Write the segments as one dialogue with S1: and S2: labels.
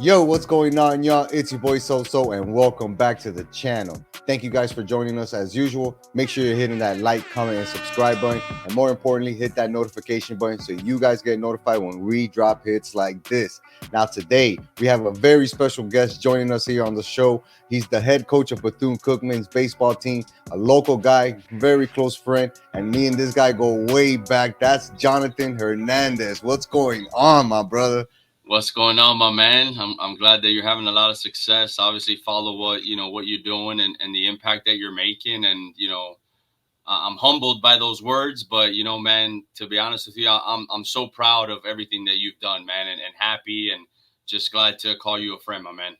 S1: Yo, what's going on, y'all? It's your boy SoSo, and welcome back to the channel. Thank you guys for joining us as usual. Make sure you're hitting that like, comment, and subscribe button, and more importantly, hit that notification button so you guys get notified when we drop hits like this. Now, today we have a very special guest joining us here on the show. He's the head coach of Bethune Cookman's baseball team, a local guy, very close friend, and me and this guy go way back. That's Jonathan Hernandez. What's going on, my brother?
S2: What's going on, my man? I'm glad that you're having a lot of success. Obviously, follow what you're doing and the impact that you're making. And I'm humbled by those words, but man, to be honest with you, I'm so proud of everything that you've done, man, and happy and just glad to call you a friend, my man.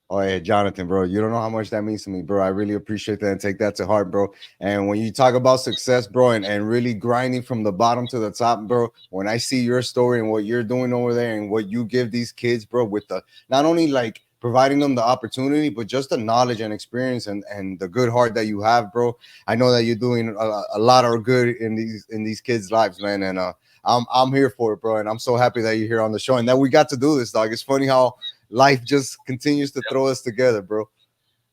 S1: Oh yeah, Jonathan, bro. You don't know how much that means to me, bro. I really appreciate that and take that to heart, bro. And when you talk about success, bro, and really grinding from the bottom to the top, bro, when I see your story and what you're doing over there and what you give these kids, bro, with the not only like providing them the opportunity, but just the knowledge and experience and the good heart that you have, bro. I know that you're doing a lot of good in these kids' lives, man. And I'm here for it, bro. And I'm so happy that you're here on the show and that we got to do this, dog. It's funny how life just continues to throw us together, bro.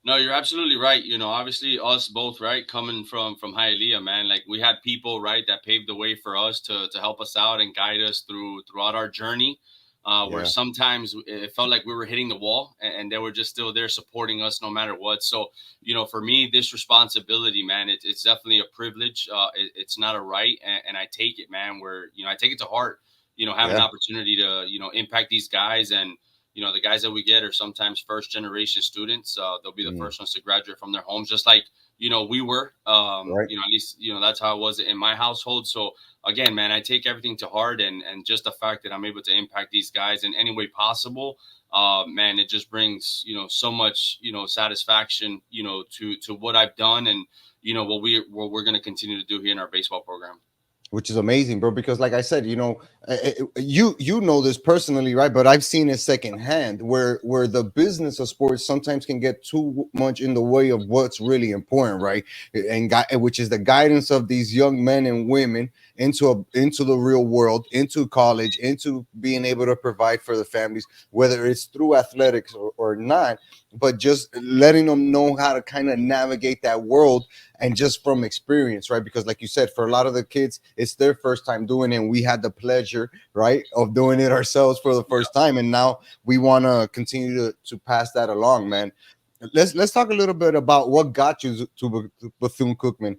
S2: No, you're absolutely right. Obviously us both, right, coming from Hialeah, man. Like we had people, right, that paved the way for us to help us out and guide us throughout our journey. Where
S1: Yeah.
S2: sometimes it felt like we were hitting the wall, and they were just still there supporting us no matter what. So, for me, this responsibility, man, it's definitely a privilege. It's not a right, and I take it, man. Where I take it to heart. Have an
S1: Yeah.
S2: opportunity to impact these guys and the guys that we get are sometimes first generation students. They'll be the
S1: Mm,
S2: first ones to graduate from their homes, just like, we were,
S1: right.
S2: at least, that's how it was in my household. So again, man, I take everything to heart and just the fact that I'm able to impact these guys in any way possible. Man, it just brings, so much, satisfaction, to what I've done and, what we're going to continue to do here in our baseball program.
S1: Which is amazing, bro. Because, like I said, you know this personally, right? But I've seen it secondhand, where the business of sports sometimes can get too much in the way of what's really important, right? Which is the guidance of these young men and women into the real world, into college, into being able to provide for the families, whether it's through athletics or not, but just letting them know how to kind of navigate that world and just from experience, right? Because like you said, for a lot of the kids, it's their first time doing it. And we had the pleasure, right, of doing it ourselves for the first time. And now we want to continue to pass that along, man. Let's talk a little bit about what got you to Bethune Cookman.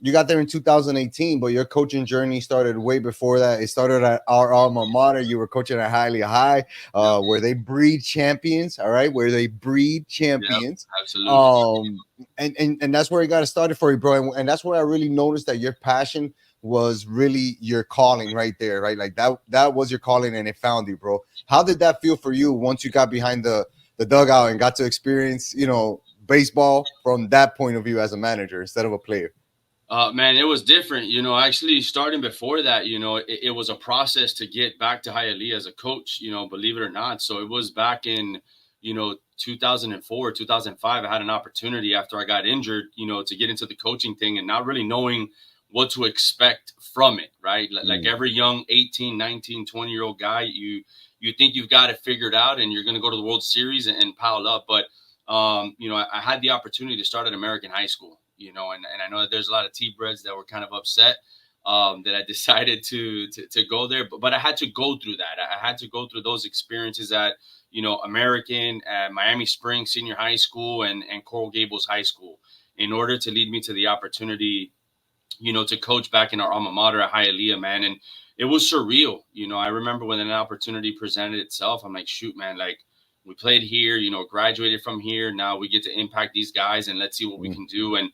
S1: You got there in 2018, but your coaching journey started way before that. It started at our alma mater. You were coaching at Hialeah High,
S2: Yep.
S1: where they breed champions. All right, where they breed
S2: Yep.
S1: champions.
S2: Absolutely.
S1: And that's where it got started for you, bro. And that's where I really noticed that your passion was really your calling right there, right? Like that was your calling and it found you, bro. How did that feel for you once you got behind the dugout and got to experience, baseball from that point of view as a manager instead of a player?
S2: Man, it was different. Actually starting before that, it was a process to get back to Hialeah as a coach, believe it or not. So it was back in, 2004, 2005. I had an opportunity after I got injured, to get into the coaching thing and not really knowing what to expect from it, right? Like
S1: Mm,
S2: every young 18, 19, 20-year-old guy, you think you've got it figured out and you're going to go to the World Series and pile up. But I had the opportunity to start at American high school, and I know that there's a lot of T-Breds that were kind of upset that I decided to go there, but I had to go through that. I had to go through those experiences at, American, at Miami Springs Senior High School and Coral Gables High School in order to lead me to the opportunity, to coach back in our alma mater at Hialeah, man. And it was surreal. I remember when an opportunity presented itself, I'm like, shoot, man, like we played here, graduated from here. Now we get to impact these guys and let's see what we
S1: mm,
S2: can do. And,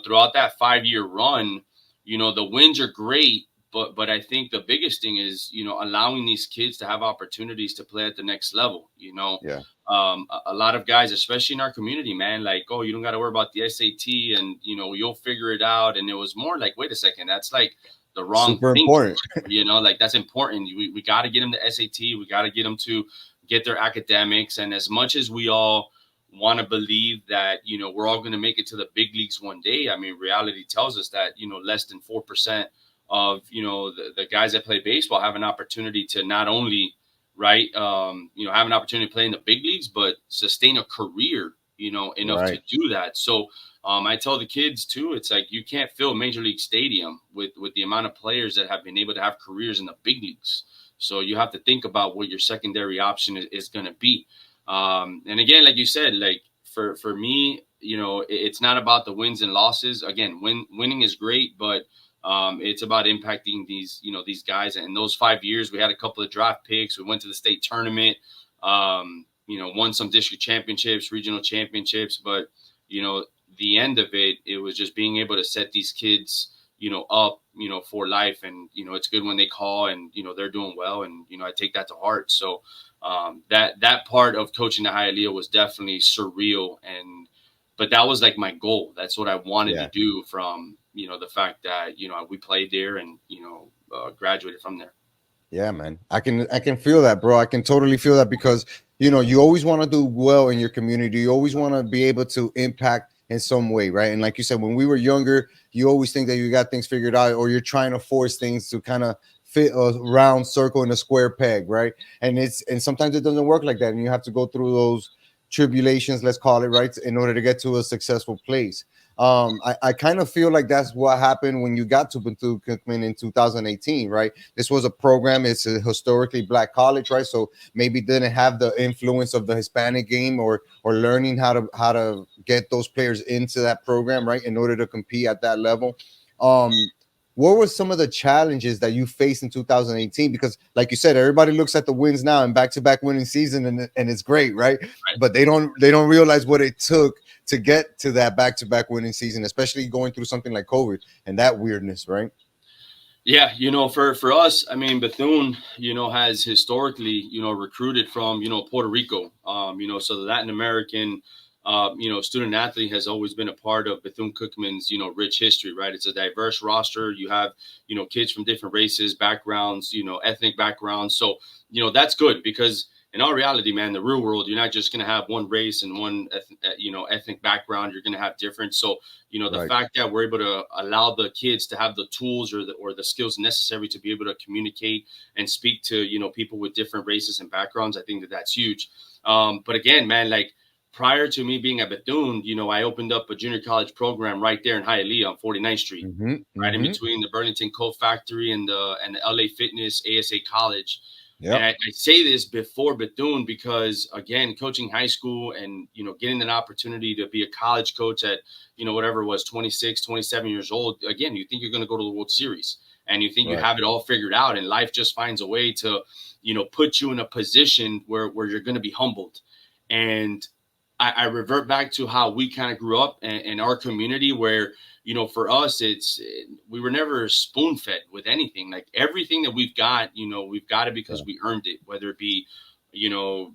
S2: throughout that 5-year run, the wins are great. But I think the biggest thing is, allowing these kids to have opportunities to play at the next level,
S1: yeah.
S2: a lot of guys, especially in our community, man, like, oh, you don't got to worry about the SAT and, you'll figure it out. And it was more like, wait a second, that's like the wrong
S1: Super
S2: thinking,
S1: important.
S2: like that's important. We got to get them the SAT. We got to get them to get their academics. And as much as we all want to believe that, we're all going to make it to the big leagues one day, I mean, reality tells us that, less than 4% of, the guys that play baseball have an opportunity to not only right? Have an opportunity to play in the big leagues, but sustain a career, enough to
S1: Right.
S2: do that. So I tell the kids too, it's like you can't fill Major League Stadium with the amount of players that have been able to have careers in the big leagues. So you have to think about what your secondary option is going to be. And again, like you said, like for me, it's not about the wins and losses. Again, winning is great, but it's about impacting these guys. And in those 5 years, we had a couple of draft picks. We went to the state tournament. Won some district championships, regional championships. But the end of it, it was just being able to set these kids, up, for life. And it's good when they call and they're doing well, and I take that to heart. So that part of coaching the Hialeah was definitely surreal, but that was like my goal. That's what I wanted to
S1: Yeah.
S2: do from, the fact that, we played there and, graduated from there.
S1: Yeah, man. I can feel that, bro. I can totally feel that because you always want to do well in your community. You always want to be able to impact in some way, right? And like you said, when we were younger, you always think that you got things figured out, or you're trying to force things to kind of fit a round circle in a square peg, right? And sometimes it doesn't work like that, and you have to go through those tribulations, let's call it, right, in order to get to a successful place. I kind of feel like that's what happened when you got to Bethune Cookman in 2018, right? This was a program, it's a historically black college, right? So maybe didn't have the influence of the Hispanic game, or learning how to get those players into that program, right, in order to compete at that level. What were some of the challenges that you faced in 2018? Because like you said, everybody looks at the wins now and back-to-back winning season, and it's great, right?
S2: Right.
S1: But they don't realize what it took to get to that back-to-back winning season, especially going through something like COVID and that weirdness, right?
S2: Yeah, for us, I mean, Bethune, has historically, recruited from, Puerto Rico. So the Latin American, student athlete has always been a part of Bethune Cookman's, rich history, right? It's a diverse roster. You have, kids from different races, backgrounds, ethnic backgrounds. So, that's good because in all reality, man, the real world, you're not just going to have one race and one, ethnic background. You're going to have different. So, the
S1: Right.
S2: fact that we're able to allow the kids to have the tools or the skills necessary to be able to communicate and speak to, people with different races and backgrounds, I think that that's huge. But again, man, like prior to me being at Bethune, I opened up a junior college program right there in Hialeah on 49th Street,
S1: Mm-hmm.
S2: right in
S1: Mm-hmm.
S2: between the Burlington Coat Factory and the LA Fitness ASA College. And
S1: Yep.
S2: I say this before Bethune because, again, coaching high school and, getting an opportunity to be a college coach at, whatever it was, 26, 27 years old. Again, you think you're going to go to the World Series and you think you
S1: Right.
S2: have it all figured out, and life just finds a way to, put you in a position where you're going to be humbled. And I revert back to how we kind of grew up in our community where, for us, we were never spoon fed with anything. Like everything that we've got it
S1: Yeah.
S2: because we earned it, whether it be, you know,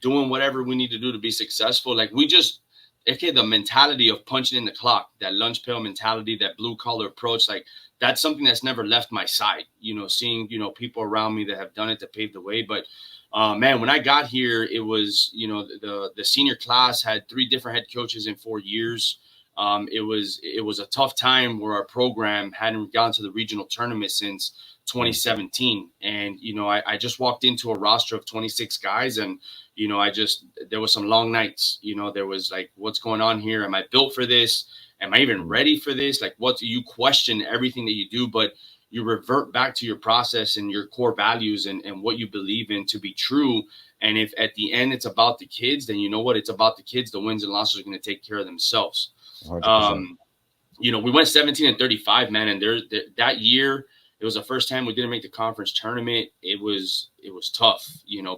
S2: doing whatever we need to do to be successful. Like we just, okay, the mentality of punching in the clock, that lunch pail mentality, that blue collar approach, like that's something that's never left my side, seeing, people around me that have done it to pave the way. But man, when I got here, it was, the senior class had 3 different head coaches in 4 years. It was a tough time where our program hadn't gone to the regional tournament since
S1: Mm.
S2: 2017. And, I just walked into a roster of 26 guys, and, there was some long nights, there was like, what's going on here? Am I built for this? Am I even
S1: Mm.
S2: ready for this? Like, what do you question everything that you do, but you revert back to your process and your core values and what you believe in to be true. And if at the end it's about the kids, then you know what? It's about the kids. The wins and losses are going to take care of themselves.
S1: 100%.
S2: Um, we went 17-35, man, and that year it was the first time we didn't make the conference tournament. It was tough,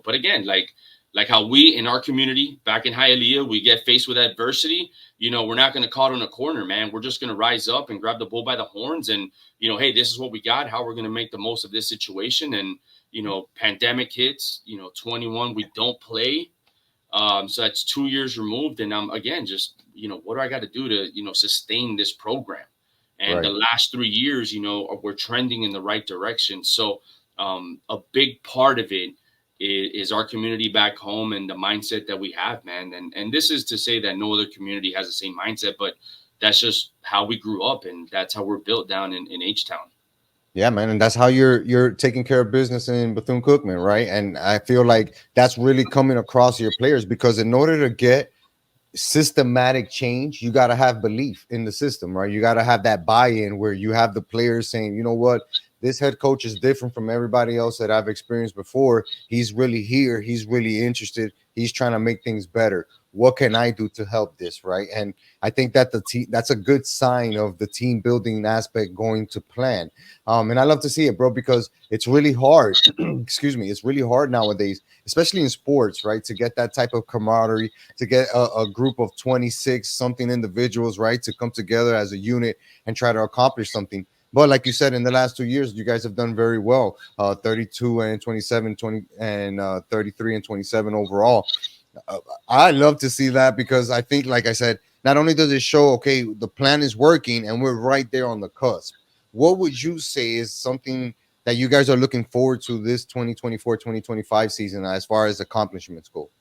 S2: But again, like how we in our community back in Hialeah, we get faced with adversity. We're not going to call it in a corner, man. We're just going to rise up and grab the bull by the horns, and hey, this is what we got. How we're going to make the most of this situation, and pandemic hits. 21, we don't play. So that's 2 years removed. And I'm again, just, what do I got to do to, sustain this program? And the
S1: Right.
S2: last 3 years, we're trending in the right direction. So a big part of it is our community back home and the mindset that we have, man. And this is to say that no other community has the same mindset, but that's just how we grew up, and that's how we're built down in H-Town.
S1: Yeah, man, and that's how you're taking care of business in Bethune Cookman, right? And I feel like that's really coming across your players because in order to get systematic change, you got to have belief in the system, right? You got to have that buy-in where you have the players saying, you know what, this head coach is different from everybody else that I've experienced before. He's really here. He's really interested. He's trying to make things better. What can I do to help this, right? And I think that the team, that's a good sign of the team building aspect going to plan. And I love to see it, bro, because it's really hard. Excuse me, it's really hard nowadays, especially in sports, right, to get that type of camaraderie, to get a group of 26 something individuals, right, to come together as a unit and try to accomplish something. But like you said, in the last 2 years, you guys have done very well. 32 and 27, 20 and 33 and 27 overall. Uh, I love to see that because I think, like I said, not only does it show, okay, the plan is working and we're right there on the cusp. What would you say is something that you guys are looking forward to this 2024-2025 season as far as accomplishments go?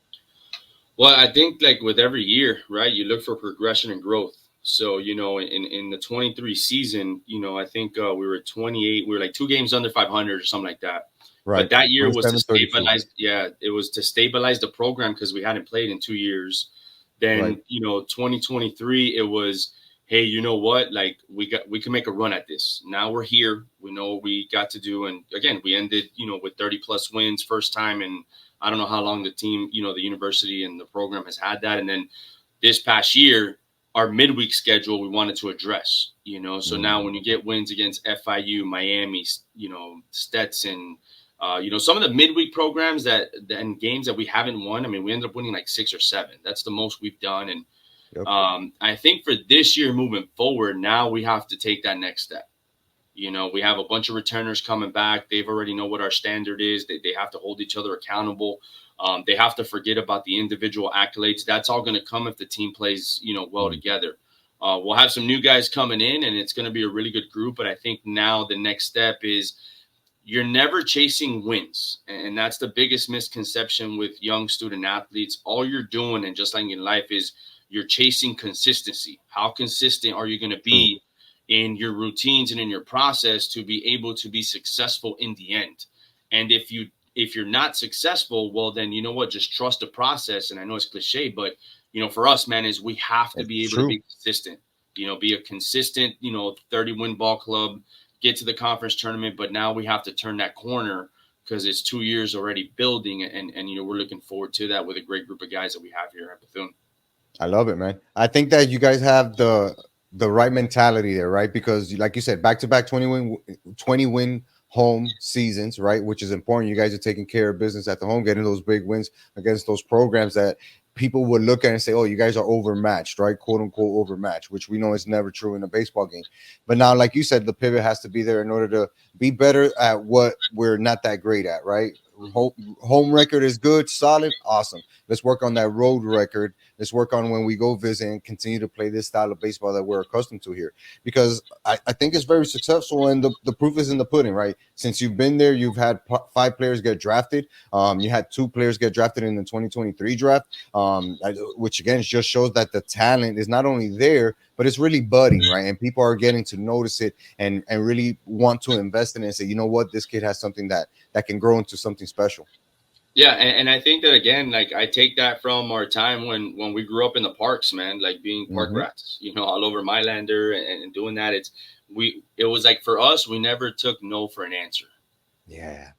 S2: Well, I think like with every year, right, you look for progression and growth. So, in the 23 season, I think we were 28, we were like 2 games under 500 or something like that. But
S1: Right.
S2: that year was to
S1: 27-32.
S2: stabilize, yeah, it was to stabilize the program because we hadn't played in 2 years.
S1: Right.
S2: Then, 2023, it was, hey, you know what? Like we can make a run at this. Now we're here. We know what we got to do. And again, we ended, with 30 plus wins, first time in I don't know how long the team, the university and the program has had that. And then this past year, our midweek schedule we wanted to address, So now
S1: Mm.
S2: when you get wins against FIU, Miami, Stetson, some of the midweek programs and games that we haven't won. I mean, we ended up winning like 6 or 7. That's the most we've done. And
S1: Yep.
S2: I think for this year moving forward, now we have to take that next step. We have a bunch of returners coming back. They've already know what our standard is. They have to hold each other accountable. They have to forget about the individual accolades. That's all going to come if the team plays, well
S1: Mm.
S2: together. We'll have some new guys coming in, and it's going to be a really good group. But I think now the next step is you're never chasing wins. And that's the biggest misconception with young student athletes. All you're doing, and just like in life, is you're chasing consistency. How consistent are you going to
S1: True.
S2: be in your routines and in your process to be able to be successful in the end? And if you're not successful, well, then you know what? Just trust the process. And I know it's cliche, but for us, man, is we have to be
S1: It's
S2: able to
S1: true.
S2: be consistent. Be a consistent, 30-win ball club, get to the conference tournament, but now we have to turn that corner because it's 2 years already building, and we're looking forward to that with a great group of guys that we have here at Bethune.
S1: I love it, man. I think that you guys have the right mentality there, right? Because like you said, back to back 20 win home seasons, right? Which is important. You guys are taking care of business at the home, getting those big wins against those programs that people would look at and say, "Oh, you guys are overmatched," right? "Quote unquote overmatched," which we know is never true in a baseball game. But now, like you said, the pivot has to be there in order to be better at what we're not that great at, right?
S2: Mhm.
S1: Home record is good, solid, awesome. Let's work on that road record. Let's work on when we go visit and continue to play this style of baseball that we're accustomed to here. Because I think it's very successful, and the proof is in the pudding, right? Since you've been there, you've had 5 players get drafted. You had 2 players get drafted in the 2023 draft, which again just shows that the talent is not only there, but it's really budding, right? And people are getting to notice it and really want to invest in it and say, you know what, this kid has something that can grow into something special.
S2: Yeah, and I think that again, like I take that from our time when we grew up in the parks, man, like being park
S1: Mm-hmm.
S2: rats, all over Mylander and doing that. It was like for us, we never took no for an answer.
S1: Yeah.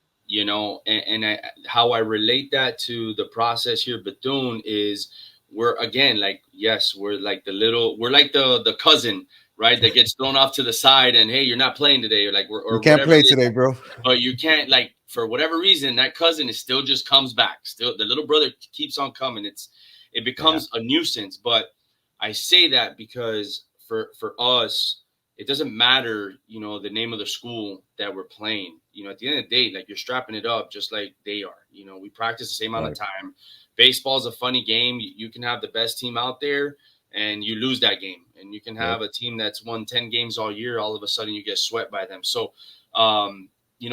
S2: How I relate that to the process here at Bethune is we're again like yes, we're like the cousin, right, that gets thrown off to the side and hey, you're not playing today, or like
S1: You
S2: or
S1: can't
S2: whatever
S1: play
S2: it is.
S1: today, bro.
S2: But you can't, like, for whatever reason, that cousin is still just comes back. Still, the little brother keeps on coming. It
S1: Yeah.
S2: becomes a nuisance. But I say that because for us, it doesn't matter, the name of the school that we're playing. At the end of the day, like you're strapping it up just like they are. We practice the same amount of
S1: Right.
S2: time. Baseball is a funny game. You can have the best team out there and you lose that game. And you can
S1: Yep.
S2: have a team that's won 10 games all year. All of a sudden you get swept by them. So, um,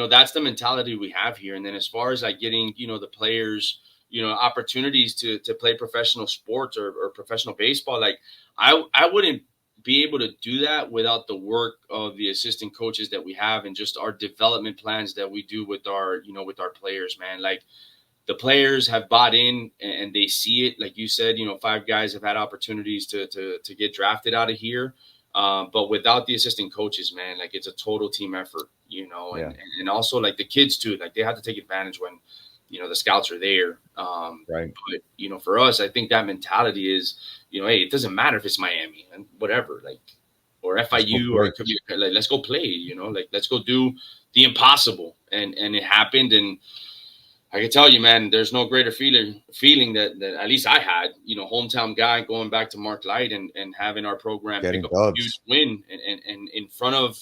S2: that's the mentality we have here. And then as far as like getting, the players, opportunities to play professional sports or professional baseball, like I wouldn't be able to do that without the work of the assistant coaches that we have and just our development plans that we do with our, with our players, man. Like, the players have bought in and they see it. Like you said, 5 guys have had opportunities to get drafted out of here. But without the assistant coaches, man, like, it's a total team effort,
S1: Yeah.
S2: and also like the kids too, like they have to take advantage when, the scouts are there.
S1: Right.
S2: But, for us, I think that mentality is, hey, it doesn't matter if it's Miami and whatever, like, or
S1: Let's go
S2: FIU, or
S1: play.
S2: it could be like, let's go play, like, let's go do the impossible. And it happened. And I can tell you, man, there's no greater feeling that at least I had, hometown guy going back to Mark Light and having our program pick
S1: Getting
S2: up a huge
S1: dubs.
S2: win and in front of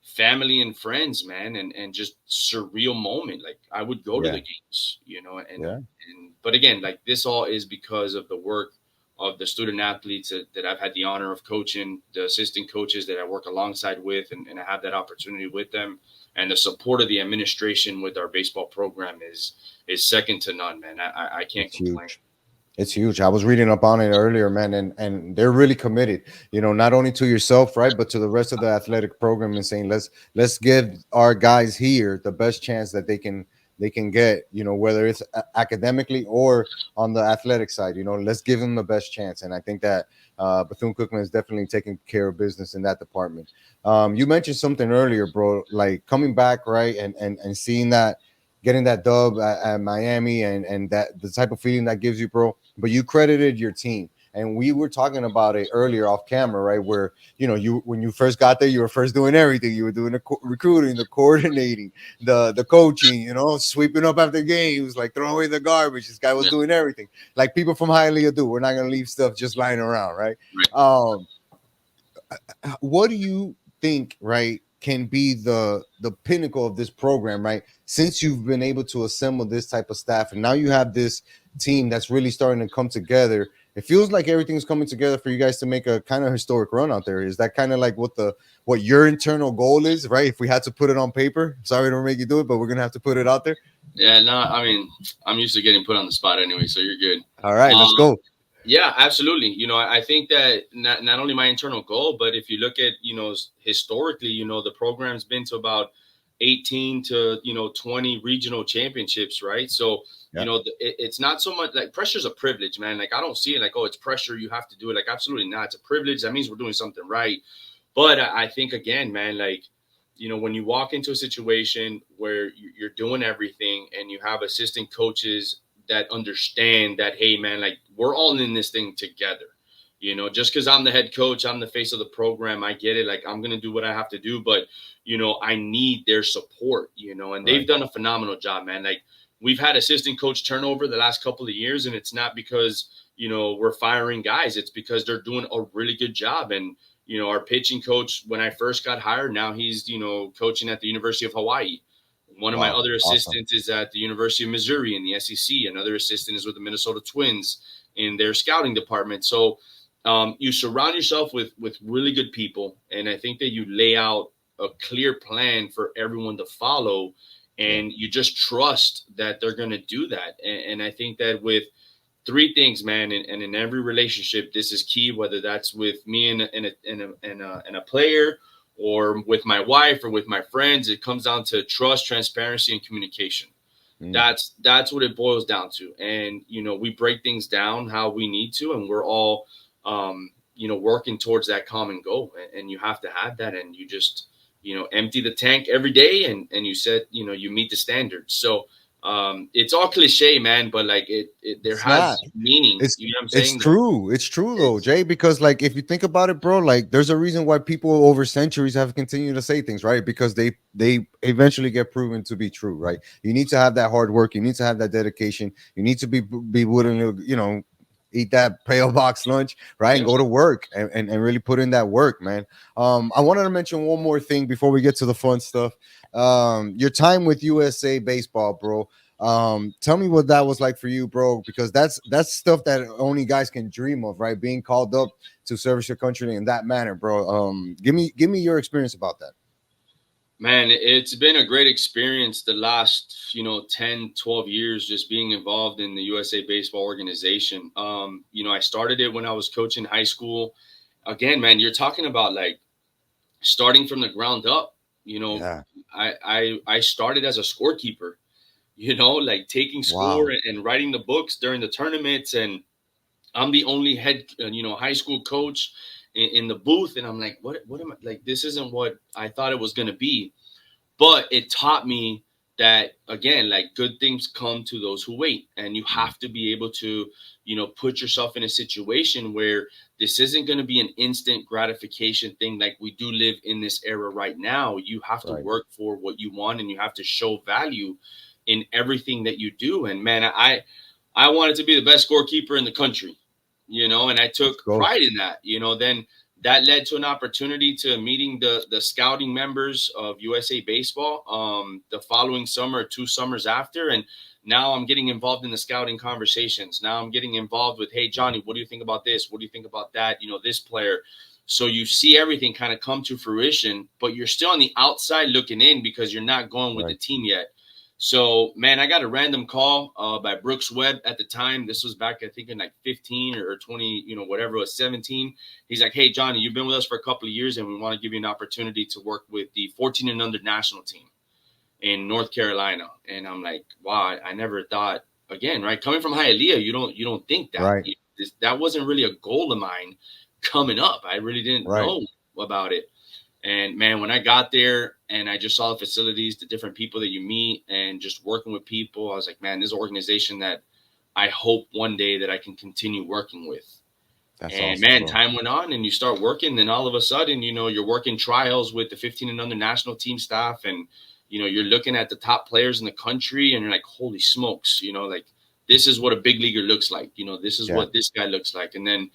S2: family and friends, man, and just surreal moment. Like, I would go to
S1: Yeah.
S2: the games,
S1: Yeah.
S2: and but again, like, this all is because of the work of the student athletes that I've had the honor of coaching, the assistant coaches that I work alongside with, and I have that opportunity with them, and the support of the administration with our baseball program is second to none, man. I can't
S1: It's
S2: complain.
S1: huge. It's huge. I was reading up on it earlier, man, and they're really committed. Not only to yourself, right, but to the rest of the athletic program, and saying let's give our guys here the best chance that they can get. Whether it's academically or on the athletic side. Let's give them the best chance. And I think that Bethune Cookman is definitely taking care of business in that department. You mentioned something earlier, bro, like coming back, right, and seeing that, getting that dub at Miami, and that the type of feeling that gives you, bro. But you credited your team. And we were talking about it earlier off camera, right? Where you when you first got there, you were first doing everything. You were doing the recruiting, the coordinating, the coaching, sweeping up after games, like throwing away the garbage. This guy was
S2: Yeah,
S1: doing everything, like people from Hialeah do. We're not gonna leave stuff just lying around, right?
S2: right.
S1: Um, what do you think, right, can be the pinnacle of this program, right? Since you've been able to assemble this type of staff, and now you have this team that's really starting to come together. It feels like everything's coming together for you guys to make a kind of historic run out there. Is that kind of like what your internal goal is, right? If we had to put it on paper, sorry to make you do it, but we're gonna have to put it out there.
S2: Yeah, no, I mean, I'm used to getting put on the spot anyway, so you're good.
S1: All right, let's
S2: Um,
S1: go.
S2: Yeah, absolutely. I think that not only my internal goal, but if you look at, historically, the program's been to about 18 to, 20 regional championships, right? So,
S1: Yeah.
S2: it's not so much like pressure's a privilege, man. Like, I don't see it like, oh, it's pressure, you have to do it. Like, absolutely not. It's a privilege. That means we're doing something right. But I think, again, man, like, when you walk into a situation where you're doing everything and you have assistant coaches that understand that, hey, man, like, we're all in this thing together. Just because I'm the head coach, I'm the face of the program. I get it. Like, I'm going to do what I have to do, but, I need their support, and they've
S1: Right.
S2: done a phenomenal job, man. Like, we've had assistant coach turnover the last couple of years, and it's not because, we're firing guys. It's because they're doing a really good job. And, our pitching coach, when I first got hired, now he's, coaching at the University of Hawaii. One of my
S1: Wow.
S2: other
S1: Awesome.
S2: assistants is at the University of Missouri in the SEC. Another assistant is with the Minnesota Twins in their scouting department. So you surround yourself with really good people, and I think that you lay out a clear plan for everyone to follow,
S1: Yeah.
S2: and you just trust that they're going to do that. And I think that with three things, man, and in every relationship, this is key. Whether that's with me and a player, or with my wife, or with my friends, it comes down to trust, transparency, and communication.
S1: Mm.
S2: That's what it boils down to. And we break things down how we need to, and we're all working towards that common goal. And you have to have that, and you just empty the tank every day, and you said you meet the standards. So it's all cliche, man, but like it there
S1: It's not.
S2: has meaning.
S1: It's
S2: You know what I'm
S1: it's
S2: saying?
S1: true. It's true though,
S2: It's
S1: Jay. Because like if you think about it, bro, like there's a reason why people over centuries have continued to say things, right? Because they eventually get proven to be true, right? You need to have that hard work. You need to have that dedication. You need to be willing to eat that pale box lunch, right, and
S2: yeah.
S1: go to work and really put in that work, man. I wanted to mention one more thing before we get to the fun stuff. Your time with USA Baseball, bro. Tell me what that was like for you, bro, because that's stuff that only guys can dream of, right? Being called up to service your country in that manner, bro. Give me your experience about that.
S2: Man, it's been a great experience the last, 10, 12 years just being involved in the USA Baseball organization. I started it when I was coaching high school. again, man, you're talking about like starting from the ground up. You know,
S1: Yeah.
S2: I started as a scorekeeper. You know, like taking score
S1: Wow.
S2: and writing the books during the tournaments, and I'm the only head, high school coach in the booth, and I'm like, what am I like? This isn't what I thought it was gonna be. But it taught me that, again, like, good things come to those who wait, and you
S1: Mm.
S2: have to be able to put yourself in a situation where this isn't going to be an instant gratification thing like we do live in this era right now. You have to
S1: Right.
S2: work for what you want, and you have to show value in everything that you do. And man, I wanted to be the best scorekeeper in the country, and I
S1: Let's
S2: took
S1: go.
S2: pride in that. Then that led to an opportunity to meeting the scouting members of USA Baseball the following summer, 2 summers after, and now I'm getting involved in the scouting conversations. Now I'm getting involved with, hey Johnny, what do you think about this? What do you think about that? This player. So you see everything kind of come to fruition, but you're still on the outside looking in because you're not going with the
S1: Right.
S2: team yet. So, man, I got a random call by Brooks Webb at the time. This was back, I think, in like 15 or 20, whatever it was, 17. He's like, hey, Johnny, you've been with us for a couple of years, and we want to give you an opportunity to work with the 14 and under national team in North Carolina. And I'm like, wow, I never thought, again, right? Coming from Hialeah, you don't think that.
S1: Right.
S2: That wasn't really a goal of mine coming up. I really didn't
S1: Right.
S2: know about it. And man, when I got there and I just saw the facilities, the different people that you meet, and just working with people, I was like, man, this is an organization that I hope one day that I can continue working with.
S1: That's
S2: And
S1: awesome,
S2: man,
S1: bro.
S2: time went on and you start working, then all of a sudden, you're working trials with the 15 and under national team staff, and you're looking at the top players in the country, and you're like, holy smokes, like, this is what a big leaguer looks like. This is
S1: Yeah.
S2: what this guy looks like. And then,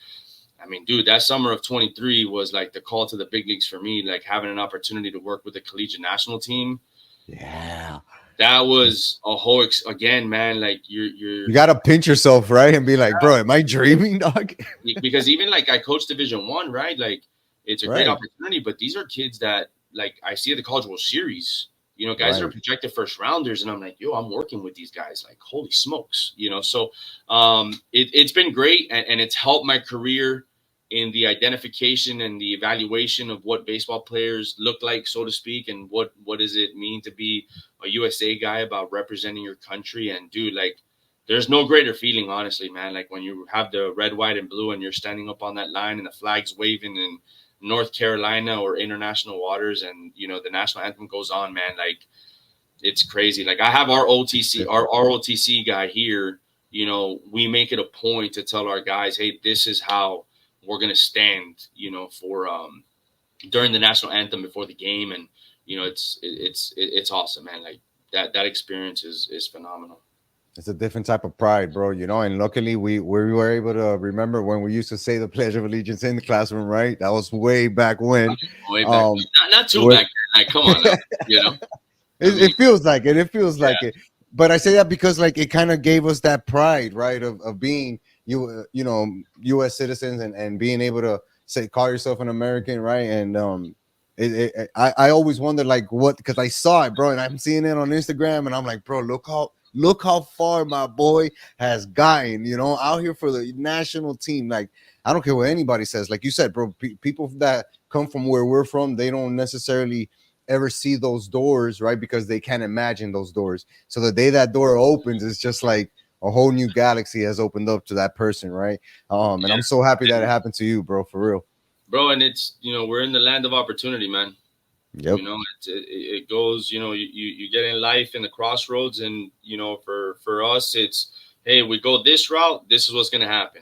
S2: I mean, dude, that summer of 23 was like the call to the big leagues for me, like having an opportunity to work with the collegiate national team.
S1: Yeah.
S2: That
S1: It's-
S2: was a whole again, man, like
S1: You gotta pinch yourself, right? And be like, bro, am I dreaming, dog?
S2: because even like I coach Division 1, right? Like, it's a great
S1: Right.
S2: opportunity, but these are kids that, like, I see at the College World Series, guys that are
S1: Right.
S2: projected first rounders, and I'm like, yo, I'm working with these guys, like, holy smokes, so it's been great, and it's helped my career in the identification and the evaluation of what baseball players look like, so to speak, and what does it mean to be a USA guy about representing your country. And dude, like, there's no greater feeling, honestly, man. Like when you have the red, white, and blue, and you're standing up on that line, and the flag's waving in North Carolina or international waters, and the national anthem goes on, man. Like, it's crazy. Like, I have our OTC, our ROTC guy here. We make it a point to tell our guys, hey, this is how we're gonna stand. For during the national anthem before the game, and it's awesome, man. Like, that experience is phenomenal.
S1: It's a different type of pride, bro. And luckily we were able to remember when we used to say the Pledge of Allegiance in the classroom, right? That was way back when.
S2: Way back,
S1: Um,
S2: not too
S1: where
S2: back then. Like, come on now, you know. I mean,
S1: it feels like it. It feels
S2: yeah,
S1: like it. But I say that because like it kind of gave us that pride, right? Of being U.S. citizens and being able to say call yourself an American, right? And I always wonder like what because I saw it, bro, and I'm seeing it on Instagram, and I'm like, bro, look how far my boy has gotten, out here for the national team. Like I don't care what anybody says, like you said, bro. People that come from where we're from, they don't necessarily ever see those doors, right? Because they can't imagine those doors. So the day that door opens, it's just like a whole new galaxy has opened up to that person, right? And
S2: yeah,
S1: I'm so happy that it happened to you, bro, for real.
S2: bro. And it's we're in the land of opportunity, man.
S1: Yep.
S2: It goes. You get in life in the crossroads, and for us, it's, hey, we go this route. This is what's gonna happen.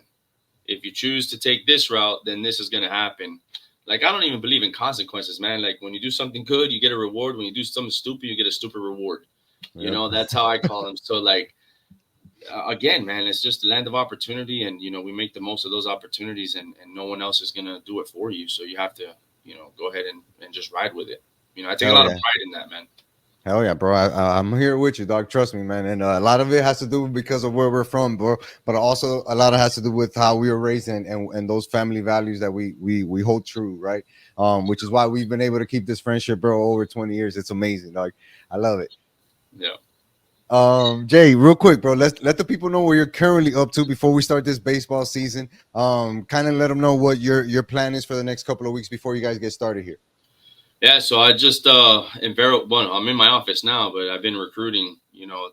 S2: If you choose to take this route, then this is gonna happen. Like, I don't even believe in consequences, man. Like, when you do something good, you get a reward. When you do something stupid, you get a stupid reward.
S1: Yep.
S2: That's how I call them. So, like, again, man, it's just the land of opportunity, and we make the most of those opportunities, and no one else is gonna do it for you. So you have to, go ahead and just ride with it. I take a
S1: Hell
S2: lot of
S1: yeah.
S2: pride in that, man.
S1: Hell yeah, bro. I'm here with you, dog. Trust me, man. And a lot of it has to do because of where we're from, bro. But also a lot of it has to do with how we were raised and those family values that we hold true, right? Which is why we've been able to keep this friendship, bro, over 20 years. It's amazing, dog. I love it.
S2: Yeah.
S1: Jay, real quick, bro. Let's let the people know what you're currently up to before we start this baseball season. Kind of let them know what your plan is for the next couple of weeks before you guys get started here.
S2: Yeah, so I just in Vero. Well, I'm in my office now, but I've been recruiting,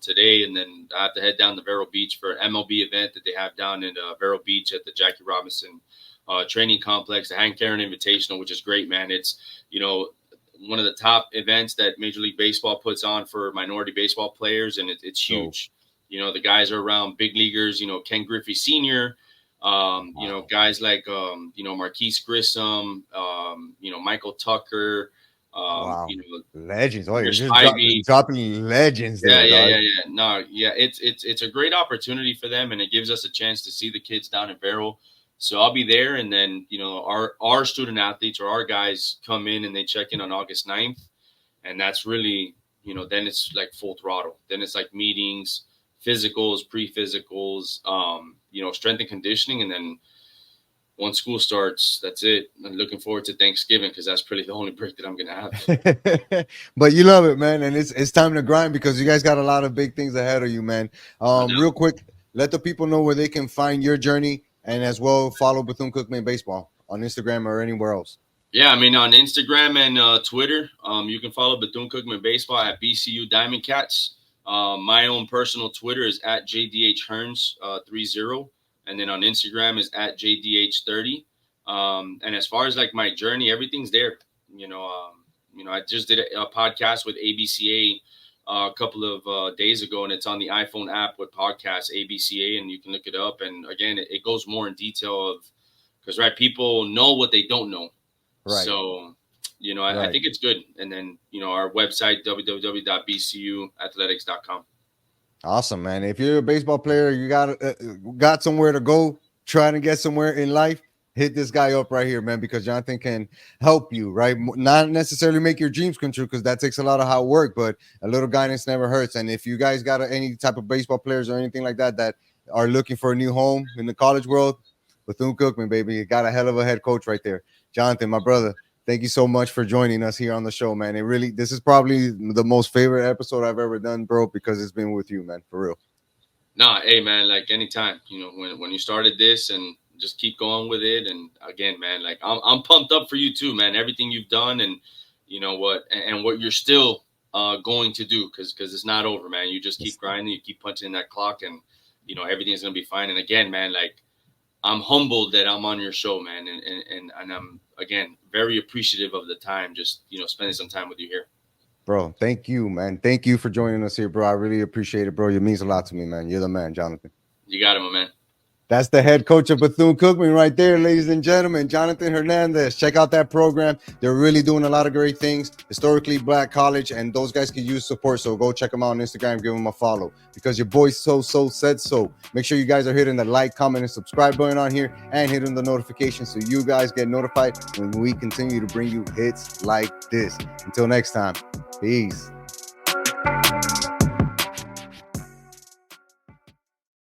S2: today, and then I have to head down to Vero Beach for an MLB event that they have down in Vero Beach at the Jackie Robinson training complex, the Hank Aaron Invitational, which is great, man. It's one of the top events that Major League Baseball puts on for minority baseball players, and it's
S1: So,
S2: huge. The guys are around big leaguers. Ken Griffey Sr.
S1: wow,
S2: Guys like Marquise Grissom, Michael Tucker,
S1: wow, legends. Oh, you're
S2: Chris
S1: just
S2: Spivey.
S1: dropping legends
S2: Yeah,
S1: there,
S2: yeah,
S1: dog.
S2: yeah, yeah. No, yeah, it's a great opportunity for them, and it gives us a chance to see the kids down in Vero. So I'll be there, and then our student athletes or our guys come in and they check in on August 9th, and that's really then it's like full throttle. Then it's like meetings, physicals, pre-physicals, strength and conditioning, and then once school starts, that's it. I'm looking forward to Thanksgiving because that's probably the only break that I'm gonna have.
S1: But you love it, man, and it's time to grind because you guys got a lot of big things ahead of you, man.
S2: No doubt.
S1: Real quick, let the people know where they can find your journey and as well follow Bethune Cookman Baseball on Instagram or anywhere else.
S2: Yeah, I mean on Instagram and Twitter, you can follow Bethune Cookman Baseball at BCU Diamondcats. My own personal Twitter is at JDH Hearns 30, and then on Instagram is at JDH 30. And as far as like my journey, everything's there. I just did a podcast with ABCA a couple of days ago, and it's on the iPhone app with podcast ABCA, and you can look it up. And again, it goes more in detail of because right, people know what they don't know.
S1: Right,
S2: So, I
S1: right.
S2: think it's good. And then, our website, www.bcuathletics.com.
S1: Awesome, man. If you're a baseball player, you got somewhere to go, trying to get somewhere in life, hit this guy up right here, man, because Jonathan can help you, right? Not necessarily make your dreams come true because that takes a lot of hard work, but a little guidance never hurts. And if you guys got any type of baseball players or anything like that that are looking for a new home in the college world, Bethune Cookman, baby, you got a hell of a head coach right there. Jonathan, my brother, thank you so much for joining us here on the show, man. This is probably the most favorite episode I've ever done, bro, because it's been with you, man, for real.
S2: Nah, hey, man, like anytime, when you started this and just keep going with it. And again, man, like I'm pumped up for you too, man. Everything you've done and what you're still going to do because it's not over, man. You just keep
S1: Yes.
S2: grinding, you keep punching that clock, and everything's gonna be fine. And again, man, like I'm humbled that I'm on your show, man, and I'm again very appreciative of the time, just spending some time with you here.
S1: Bro, thank you, man. Thank you for joining us here, bro. I really appreciate it, bro. It means a lot to me, man. You're the man, Jonathan.
S2: You got it, my man.
S1: That's the head coach of Bethune Cookman right there, ladies and gentlemen. Jonathan Hernandez. Check out that program. They're really doing a lot of great things. Historically Black college, and those guys can use support. So go check them out on Instagram, give them a follow. Because your boy SoSo said so. Make sure you guys are hitting the like, comment, and subscribe button on here and hitting the notifications so you guys get notified when we continue to bring you hits like this. Until next time, peace.